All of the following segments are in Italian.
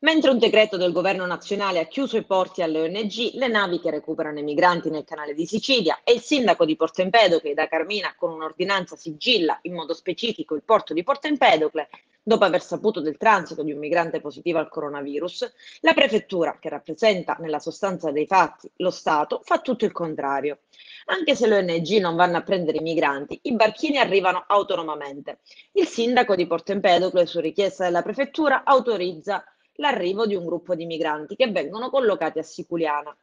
Mentre un decreto del governo nazionale ha chiuso i porti alle ONG, le navi che recuperano i migranti nel canale di Sicilia e il sindaco di Porto Empedocle da Carmina con un'ordinanza sigilla in modo specifico il porto di Porto Empedocle, dopo aver saputo del transito di un migrante positivo al coronavirus, la prefettura, che rappresenta nella sostanza dei fatti lo Stato, fa tutto il contrario. Anche se le ONG non vanno a prendere i migranti, i barchini arrivano autonomamente. Il sindaco di Porto Empedocle, su richiesta della prefettura, autorizza l'arrivo di un gruppo di migranti che vengono collocati a Siculiana.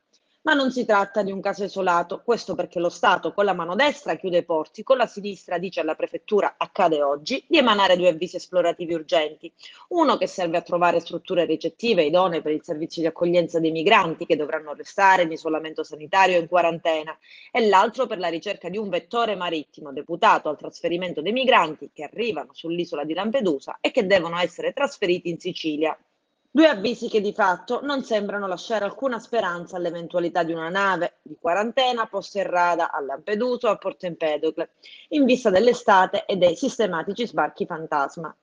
Ma non si tratta di un caso isolato, questo perché lo Stato con la mano destra chiude i porti, con la sinistra dice alla prefettura, accade oggi, di emanare due avvisi esplorativi urgenti. Uno che serve a trovare strutture ricettive idonee per il servizio di accoglienza dei migranti che dovranno restare in isolamento sanitario e in quarantena, e l'altro per la ricerca di un vettore marittimo deputato al trasferimento dei migranti che arrivano sull'isola di Lampedusa e che devono essere trasferiti in Sicilia. Due avvisi che di fatto non sembrano lasciare alcuna speranza all'eventualità di una nave di quarantena posta in rada a Lampedusa o a Porto Empedocle, in vista dell'estate e dei sistematici sbarchi fantasma.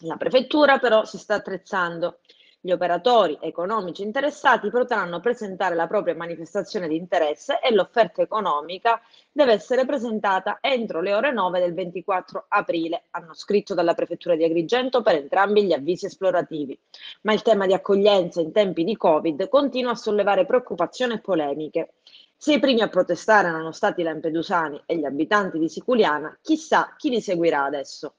La prefettura però si sta attrezzando. Gli operatori economici interessati potranno presentare la propria manifestazione di interesse e l'offerta economica deve essere presentata entro le ore 9 del 24 aprile, hanno scritto dalla prefettura di Agrigento per entrambi gli avvisi esplorativi. Ma il tema di accoglienza in tempi di Covid continua a sollevare preoccupazioni e polemiche. Se i primi a protestare erano stati i lampedusani e gli abitanti di Siculiana, chissà chi li seguirà adesso.